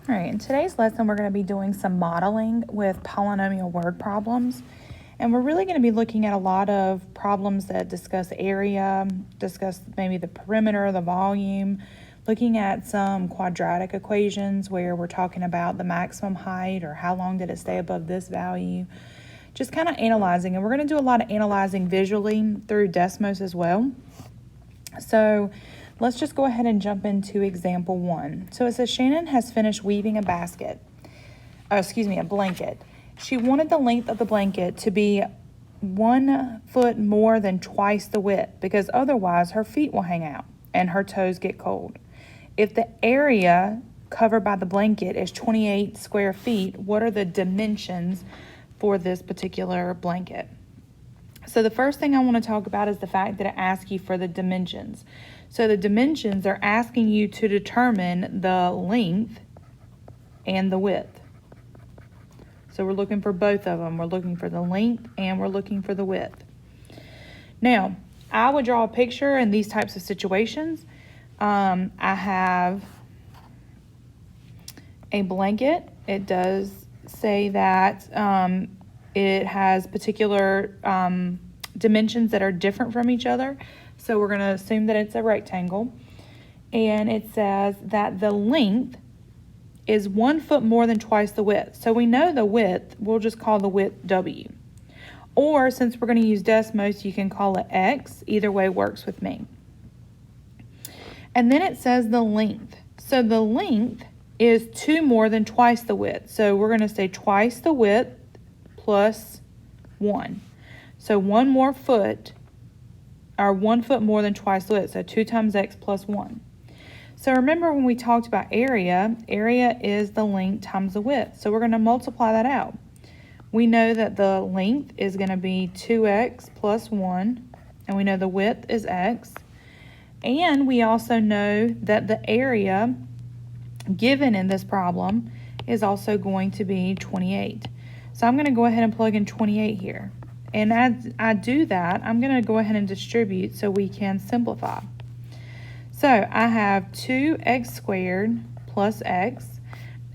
All right, in today's lesson, we're going to be doing some modeling with polynomial word problems. And we're really going to be looking at a lot of problems that discuss area, discuss maybe the perimeter, the volume, looking at some quadratic equations where we're talking about the maximum height or how long did it stay above this value. Just kind of analyzing. And we're going to do a lot of analyzing visually through Desmos as well. So let's just go ahead and jump into example 1. So it says Shannon has finished weaving a blanket. She wanted the length of the blanket to be 1 foot more than twice the width because otherwise her feet will hang out and her toes get cold. If the area covered by the blanket is 28 square feet, what are the dimensions for this particular blanket? So the first thing I want to talk about is the fact that it asks you for the dimensions. So the dimensions are asking you to determine the length and the width. So we're looking for both of them. We're looking for the length and we're looking for the width. Now, I would draw a picture in these types of situations. I have a blanket. It does say that it has particular dimensions that are different from each other. So we're going to assume that it's a rectangle. And it says that the length is 1 foot more than twice the width. So we know the width, we'll just call the width W. Or since we're going to use Desmos, you can call it X. Either way works with me. And then it says the length. So the length is 2 more than twice the width. So we're going to say twice the width plus 1. So 1 more foot, or 1 foot more than twice the width. So 2 times X plus 1. So remember when we talked about area is the length times the width. So we're going to multiply that out. We know that the length is going to be 2x plus 1, and we know the width is x. And we also know that the area given in this problem is also going to be 28. So I'm going to go ahead and plug in 28 here. And as I do that, I'm going to go ahead and distribute so we can simplify. So I have 2x squared plus x,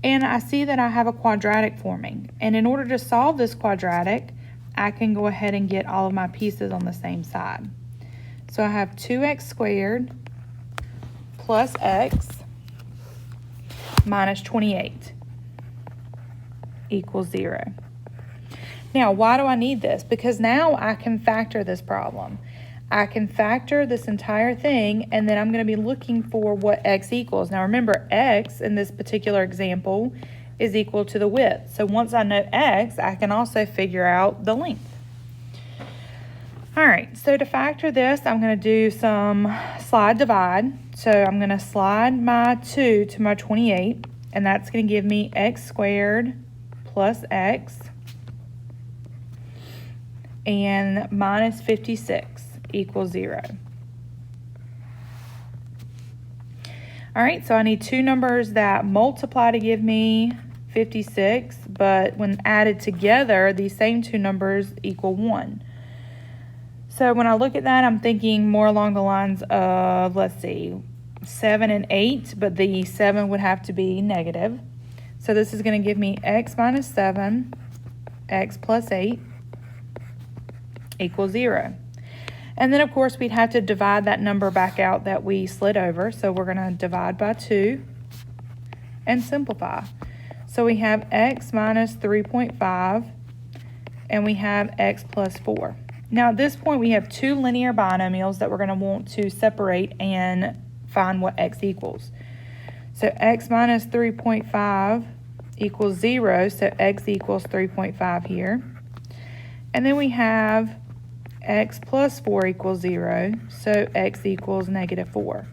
and I see that I have a quadratic forming. And in order to solve this quadratic, I can go ahead and get all of my pieces on the same side. So I have 2x squared plus x minus 28 equals 0. Now, why do I need this? Because now I can factor this problem. I can factor this entire thing, and then I'm going to be looking for what x equals. Now, remember, x in this particular example is equal to the width. So once I know x, I can also figure out the length. All right, so to factor this, I'm going to do some slide divide. So I'm going to slide my 2 to my 28, and that's going to give me x squared plus x and minus 56 equals 0. All right, so I need two numbers that multiply to give me 56, but when added together, these same two numbers equal 1. So when I look at that, I'm thinking more along the lines of, let's see, 7 and 8, but the 7 would have to be negative. So this is going to give me x minus 7, x plus 8 equals 0. And then, of course, we'd have to divide that number back out that we slid over. So we're going to divide by 2 and simplify. So we have x minus 3.5, and we have x plus 4. Now, at this point, we have two linear binomials that we're going to want to separate and find what x equals. So x minus 3.5 equals 0, so x equals 3.5 here. And then we have x plus 4 equals 0, so x equals negative 4.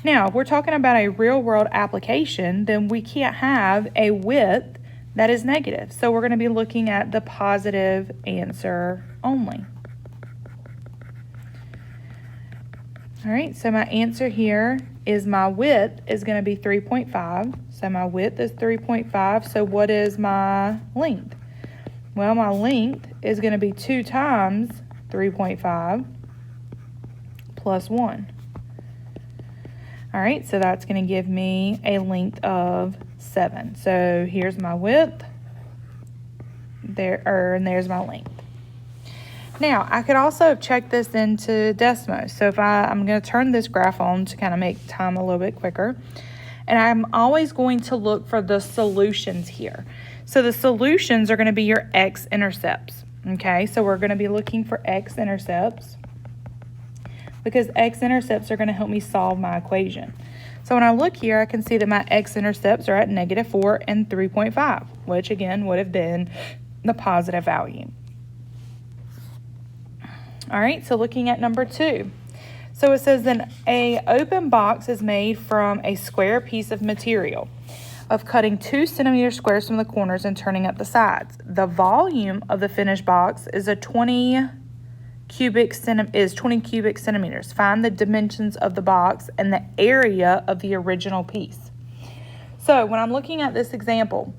Now, if we're talking about a real-world application, then we can't have a width that is negative. So we're going to be looking at the positive answer only. All right, so my answer here is my width is going to be 3.5. So my width is 3.5. So what is my length? Well, my length is going to be 2 times 3.5 plus 1. All right, so that's going to give me a length of 7. So here's my width, and there's my length. Now, I could also check this into Desmos. So if I'm going to turn this graph on to kind of make time a little bit quicker. And I'm always going to look for the solutions here. So the solutions are going to be your x-intercepts. Okay, so we're going to be looking for x-intercepts, because x-intercepts are going to help me solve my equation. So when I look here, I can see that my x-intercepts are at -4 and 3.5, which again would have been the positive value. All right, so looking at number 2. So it says then an open box is made from a square piece of material of cutting 2 centimeter squares from the corners and turning up the sides. The volume of the finished box is 20 cubic centimeters. Find the dimensions of the box and the area of the original piece. So when I'm looking at this example,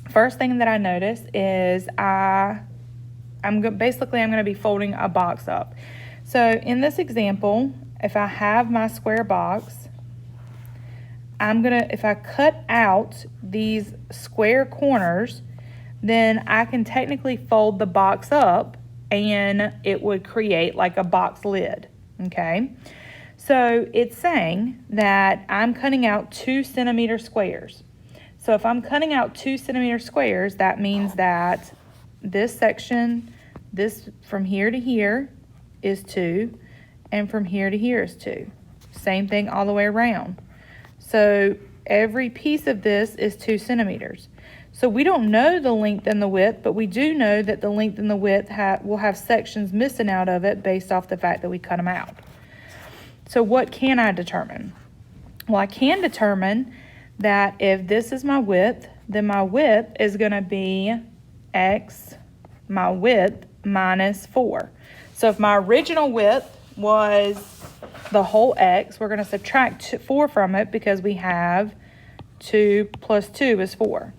first thing that I notice is I'm going to be folding a box up. So in this example, if I have my square box, if I cut out these square corners, then I can technically fold the box up and it would create like a box lid, okay? So it's saying that I'm cutting out 2 centimeter squares. So if I'm cutting out 2 centimeter squares, that means that this section, this from here to here is 2, and from here to here is 2. Same thing all the way around. So every piece of this is 2 centimeters. So we don't know the length and the width, but we do know that the length and the width will have sections missing out of it based off the fact that we cut them out. So what can I determine? Well, I can determine that if this is my width, then my width is going to be my width minus 4. So if my original width was the whole x, we're going to subtract 4 from it because we have 2 plus 2 is 4.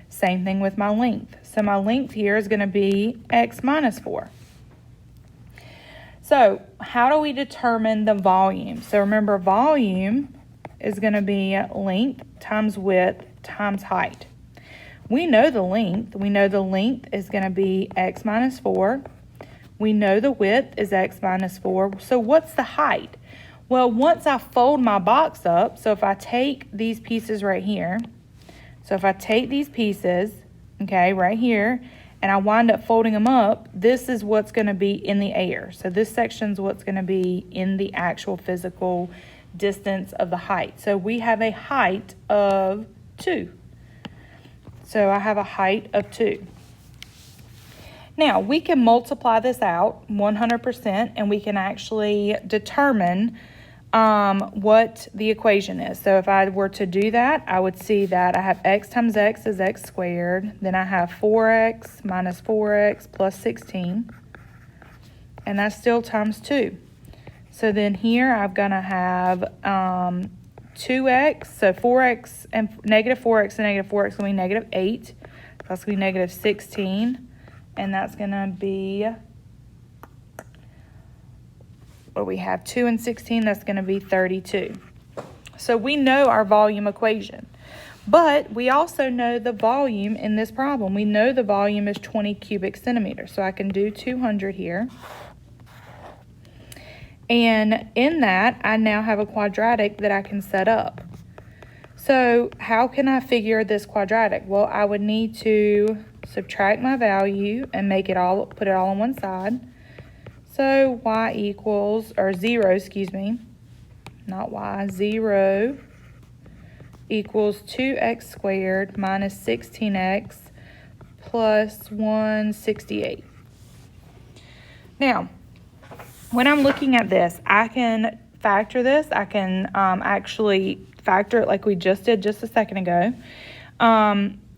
Same thing with my length. So my length here is going to be x minus 4. So how do we determine the volume? So remember, volume is going to be length times width times height. We know the length. We know the length is going to be x minus 4. We know the width is x minus 4. So what's the height? Well, once I fold my box up, so if I take these pieces right here, so if I take these pieces, okay, right here, and I wind up folding them up, this is what's going to be in the air. So this section's what's going to be in the actual physical distance of the height. So we have a height of 2. So I have a height of 2. Now, we can multiply this out 100%, and we can actually determine what the equation is. So if I were to do that, I would see that I have x times x is x squared. Then I have 4x minus 4x plus 16. And that's still times 2. So then here I'm going to have 2x. So 4x and negative 4x and negative 4x will be negative 8. That's going to be negative 16. And that's going to be, what we have, 2 and 16, that's going to be 32. So we know our volume equation. But we also know the volume in this problem. We know the volume is 20 cubic centimeters. So I can do 200 here. And in that, I now have a quadratic that I can set up. So how can I figure this quadratic? Well, I would need to subtract my value and put it all on one side. So y equals, or 0, excuse me, not y, 0 equals 2x squared minus 16x plus 168. Now, when I'm looking at this, I can factor this. I can actually factor it like we just did just a second ago.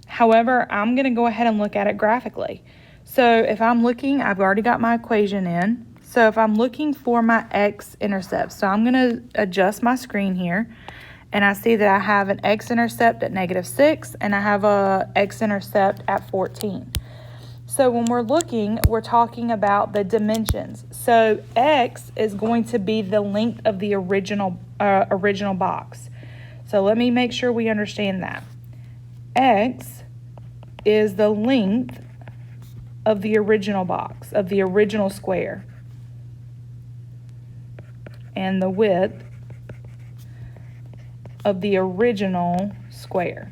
However, I'm going to go ahead and look at it graphically. So if I'm looking, I've already got my equation in. So if I'm looking for my x-intercept, so I'm going to adjust my screen here. And I see that I have an x-intercept at -6 and I have a x-intercept at 14. So when we're looking, we're talking about the dimensions. So x is going to be the length of the original box. So let me make sure we understand that. X is the length of the original box, of the original square. And the width of the original square.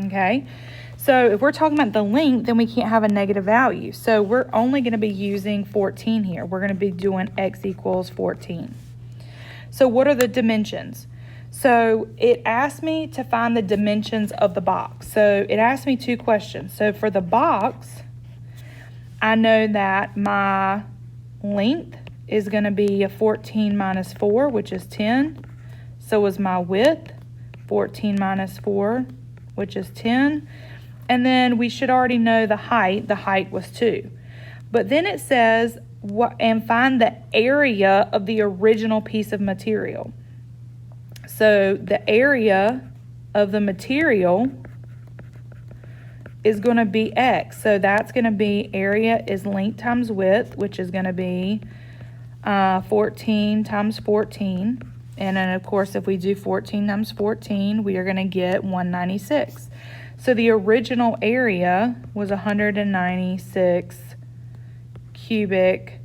Okay, so if we're talking about the length, then we can't have a negative value. So we're only going to be using 14 here. We're going to be doing x equals 14. So what are the dimensions? So it asked me to find the dimensions of the box. So it asked me two questions. So for the box, I know that my length is going to be a 14 minus 4, which is 10. So is my width, 14 minus 4, which is 10. And then we should already know the height. The height was 2. But then it says, and find the area of the original piece of material. So the area of the material is going to be x. So that's going to be area is length times width, which is going to be 14 times 14. And then, of course, if we do 14 times 14, we are going to get 196. So the original area was 196 cubic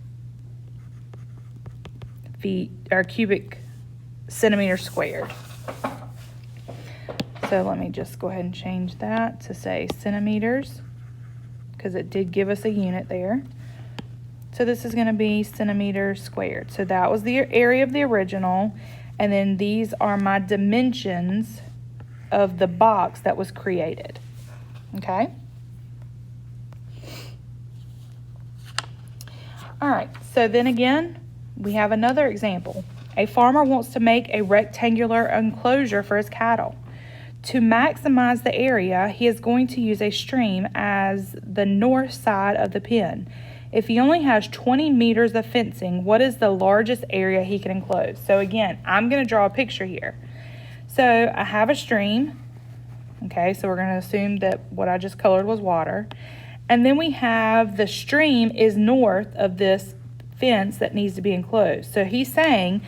feet, or cubic centimeters squared. So let me just go ahead and change that to say centimeters, because it did give us a unit there. So this is going to be centimeters squared. So that was the area of the original. And then these are my dimensions of the box that was created. Okay? All right. So then again, we have another example. A farmer wants to make a rectangular enclosure for his cattle. To maximize the area, he is going to use a stream as the north side of the pen. If he only has 20 meters of fencing, what is the largest area he can enclose? So again, I'm going to draw a picture here. So I have a stream. Okay, so we're going to assume that what I just colored was water. And then we have the stream is north of this fence that needs to be enclosed. So he's saying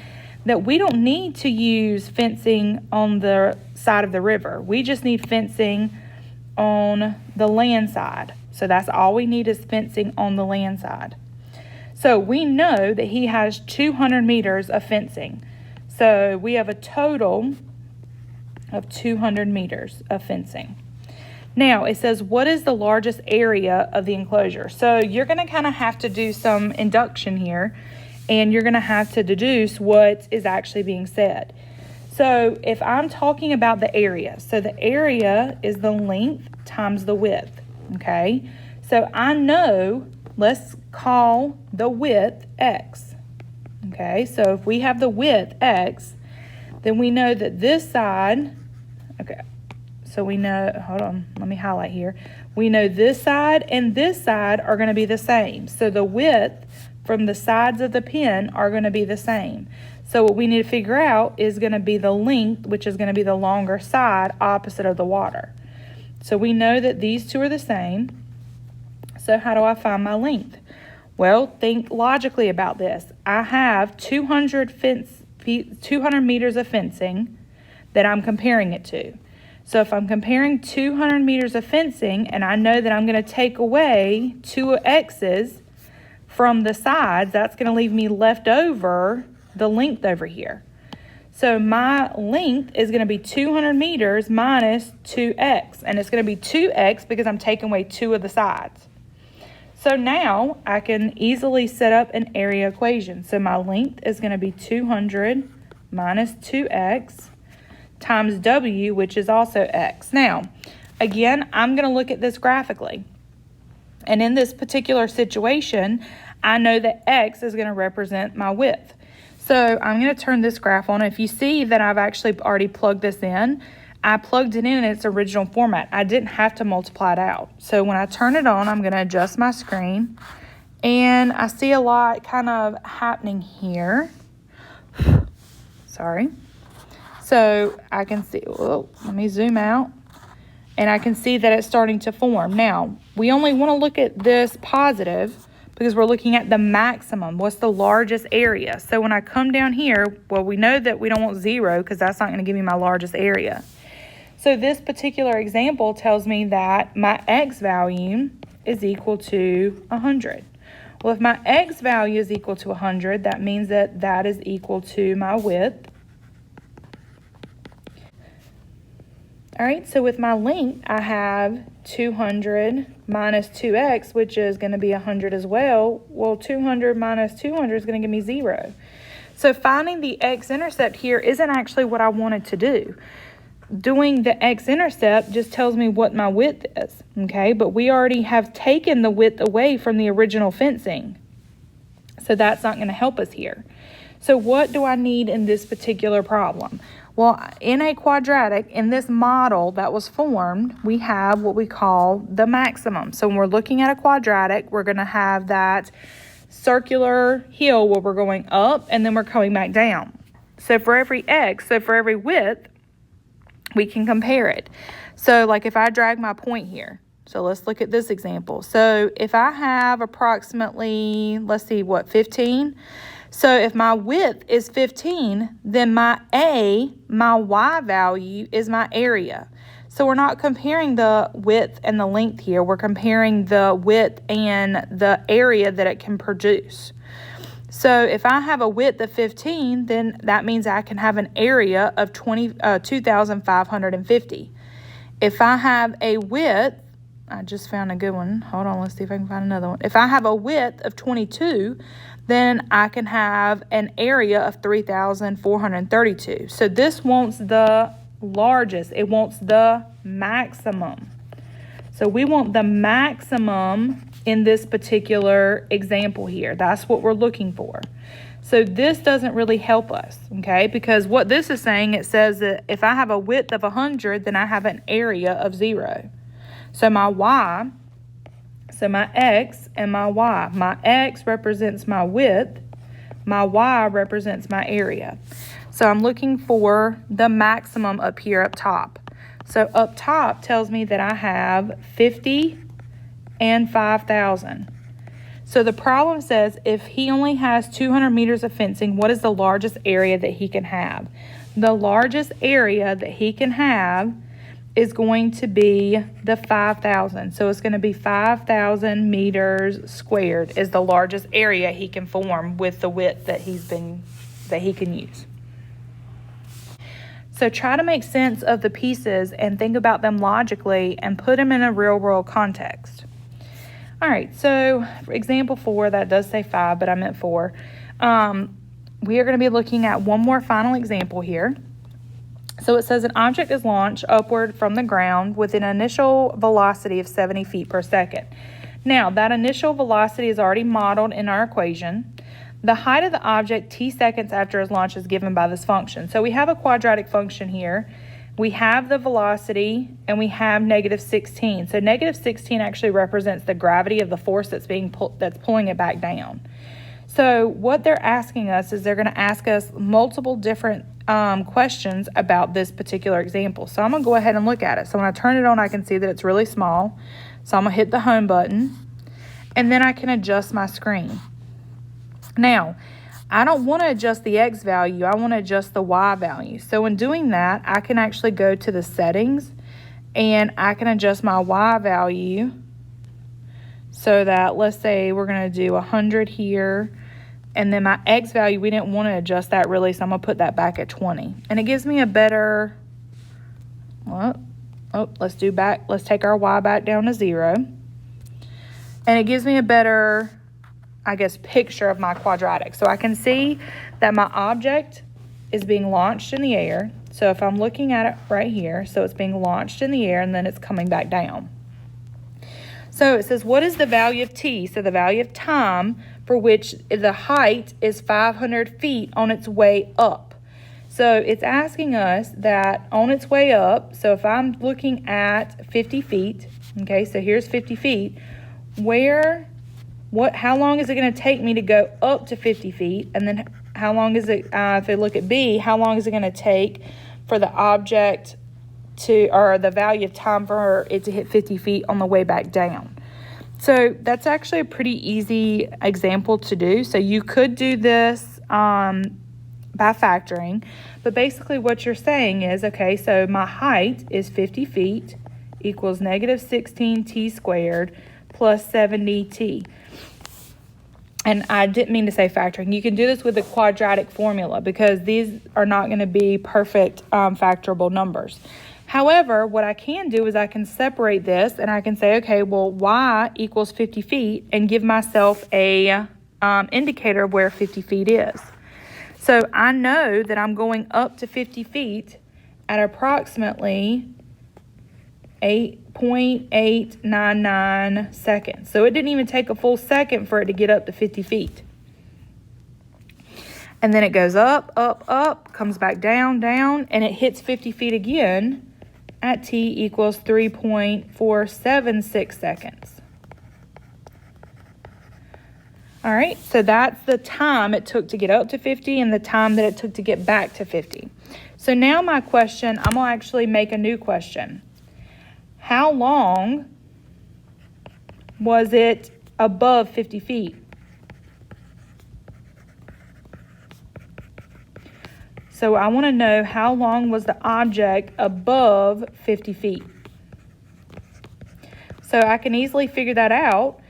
that we don't need to use fencing on the side of the river. We just need fencing on the land side. So that's all we need is fencing on the land side. So we know that he has 200 meters of fencing. So we have a total of 200 meters of fencing. Now it says, what is the largest area of the enclosure? So you're going to kind of have to do some induction here, and you're going to have to deduce what is actually being said. So if I'm talking about the area, so the area is the length times the width. Okay, so I know, let's call the width x. Okay, so if we have the width x, then we know that this side, okay, so we know, hold on, let me highlight here. We know this side and this side are going to be the same. So the width from the sides of the pen are going to be the same. So what we need to figure out is going to be the length, which is going to be the longer side opposite of the water. So we know that these two are the same. So how do I find my length? Well, think logically about this. I have 200 meters of fencing that I'm comparing it to. So if I'm comparing 200 meters of fencing, and I know that I'm going to take away 2 x's from the sides, that's going to leave me left over the length over here. So my length is going to be 200 meters minus 2x. And it's going to be 2x because I'm taking away 2 of the sides. So now I can easily set up an area equation. So my length is going to be 200 minus 2x times w, which is also x. Now, again, I'm going to look at this graphically. And in this particular situation, I know that x is going to represent my width. So I'm going to turn this graph on. If you see that I've actually already plugged this in, I plugged it in its original format. I didn't have to multiply it out. So when I turn it on, I'm going to adjust my screen. And I see a lot kind of happening here. Sorry. So I can see, let me zoom out. And I can see that it's starting to form. Now, we only want to look at this positive because we're looking at the maximum. What's the largest area? So when I come down here, well, we know that we don't want 0 because that's not going to give me my largest area. So this particular example tells me that my x value is equal to 100. Well, if my x value is equal to 100, that means that that is equal to my width. All right, so with my length, I have 200 minus 2x, which is going to be 100 as well. Well, 200 minus 200 is going to give me 0. So finding the x-intercept here isn't actually what I wanted to do. Doing the x-intercept just tells me what my width is, okay? But we already have taken the width away from the original fencing. So that's not going to help us here. So what do I need in this particular problem? Well, in a quadratic, in this model that was formed, we have what we call the maximum. So when we're looking at a quadratic, we're going to have that circular hill where we're going up and then we're coming back down. So for every x, so for every width, we can compare it. So like if I drag my point here, so let's look at this example. So if I have approximately, let's see, what, 15? So if my width is 15, then my y value is my area. So we're not comparing the width and the length here. We're comparing the width and the area that it can produce. So if I have a width of 15, then that means I can have an area of 2,550. If I have a width, I just found a good one. Hold on, let's see if I can find another one. If I have a width of 22, then I can have an area of 3,432. So this wants the largest. It wants the maximum. So we want the maximum in this particular example here. That's what we're looking for. So this doesn't really help us, okay? Because what this is saying, it says that if I have a width of 100, then I have an area of 0. So my y, so my x and my y. My x represents my width. My y represents my area. So I'm looking for the maximum up here up top. So up top tells me that I have 50 and 5,000. So the problem says if he only has 200 meters of fencing, what is the largest area that he can have? The largest area that he can have is going to be the 5,000. So it's going to be 5,000 meters squared is the largest area he can form with the width that he can use. So try to make sense of the pieces and think about them logically and put them in a real world context. All right, so for example 4, that does say 5, but I meant 4. We are going to be looking at one more final example here. So it says an object is launched upward from the ground with an initial velocity of 70 feet per second. Now, that initial velocity is already modeled in our equation. The height of the object t seconds after its launch is given by this function. So we have a quadratic function here. We have the velocity and we have negative 16. So negative 16 actually represents the gravity of the force that's pulling it back down. So what they're asking us is they're going to ask us multiple different questions about this particular example. So I'm going to go ahead and look at it. So when I turn it on, I can see that it's really small. So I'm going to hit the home button and then I can adjust my screen. Now, I don't want to adjust the x value. I want to adjust the y value. So in doing that, I can actually go to the settings and I can adjust my y value so that, let's say we're going to do 100 here. And then my x value, we didn't want to adjust that really, so I'm going to put that back at 20. And it gives me a better, let's take our y back down to 0. And it gives me a better, I guess, picture of my quadratic. So I can see that my object is being launched in the air. So if I'm looking at it right here, so it's being launched in the air and then it's coming back down. So it says, what is the value of t? So the value of time for which the height is 500 feet on its way up. So it's asking us that on its way up, so if I'm looking at 50 feet, okay, so here's 50 feet, how long is it going to take me to go up to 50 feet? And then how long is it, if I look at B, how long is it going to take for the object or the value of time for it to hit 50 feet on the way back down. So that's actually a pretty easy example to do. So you could do this by factoring, but basically what you're saying is, okay, so my height is 50 feet equals negative 16t squared plus 70t. And I didn't mean to say factoring. You can do this with a quadratic formula because these are not going to be perfect factorable numbers. However, what I can do is I can separate this and I can say, okay, well, y equals 50 feet and give myself a indicator of where 50 feet is. So I know that I'm going up to 50 feet at approximately 8.899 seconds. So it didn't even take a full second for it to get up to 50 feet. And then it goes up, up, up, comes back down, down, and it hits 50 feet again at t equals 3.476 seconds. All right, so that's the time it took to get up to 50 and the time that it took to get back to 50. So now my question, I'm going to actually make a new question. How long was it above 50 feet? So I want to know how long was the object above 50 feet. So I can easily figure that out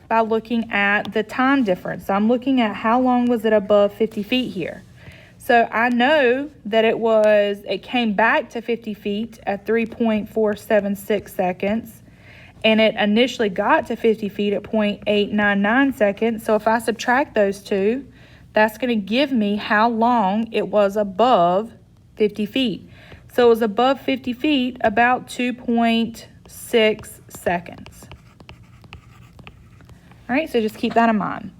by looking at the time difference. So I'm looking at how long was it above 50 feet here. So I know that it came back to 50 feet at 3.476 seconds, and it initially got to 50 feet at 0.899 seconds. So if I subtract those two, that's going to give me how long it was above 50 feet. So it was above 50 feet about 2.6 seconds. All right, so just keep that in mind.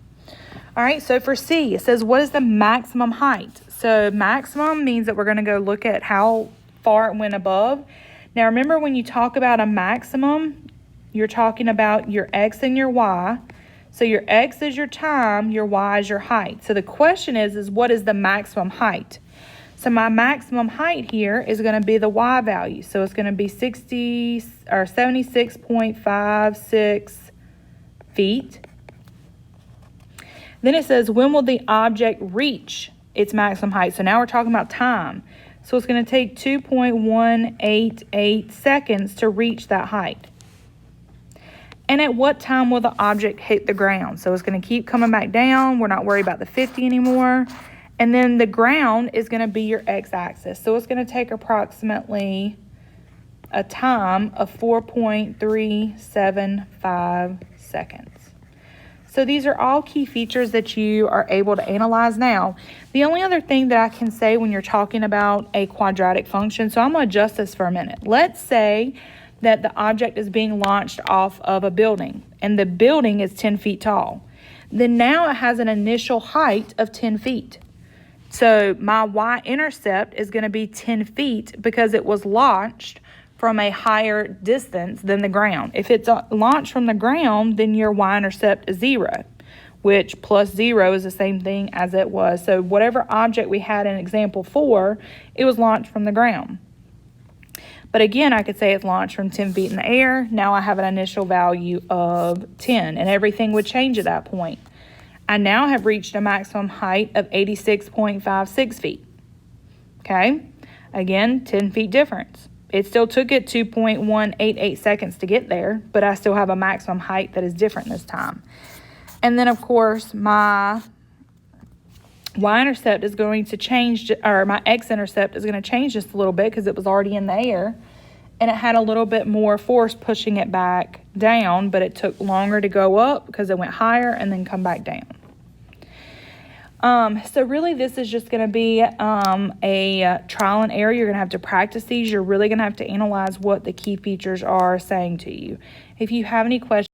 All right, so for C, it says, what is the maximum height? So maximum means that we're going to go look at how far it went above. Now, remember when you talk about a maximum, you're talking about your x and your y. So your x is your time, your y is your height. So the question is what is the maximum height? So my maximum height here is going to be the y value. So it's going to be 76.56 feet. Then it says, when will the object reach its maximum height? So now we're talking about time. So it's going to take 2.188 seconds to reach that height. And at what time will the object hit the ground? So it's going to keep coming back down. We're not worried about the 50 anymore. And then the ground is going to be your x-axis. So it's going to take approximately a time of 4.375 seconds. So these are all key features that you are able to analyze now. The only other thing that I can say when you're talking about a quadratic function, so I'm going to adjust this for a minute. Let's say that the object is being launched off of a building and the building is 10 feet tall. Then now it has an initial height of 10 feet. So my y-intercept is going to be 10 feet because it was launched from a higher distance than the ground. If it's launched from the ground, then your y-intercept is 0, which plus 0 is the same thing as it was. So whatever object we had in example 4, it was launched from the ground. But again, I could say it's launched from 10 feet in the air. Now I have an initial value of 10, and everything would change at that point. I now have reached a maximum height of 86.56 feet. Okay? Again, 10 feet difference. It still took it 2.188 seconds to get there, but I still have a maximum height that is different this time. And then, of course, my y-intercept is going to change, or my x-intercept is going to change just a little bit because it was already in the air, and it had a little bit more force pushing it back down, but it took longer to go up because it went higher and then come back down. So really this is just going to be a trial and error. You're going to have to practice these. You're really going to have to analyze what the key features are saying to you. If you have any questions,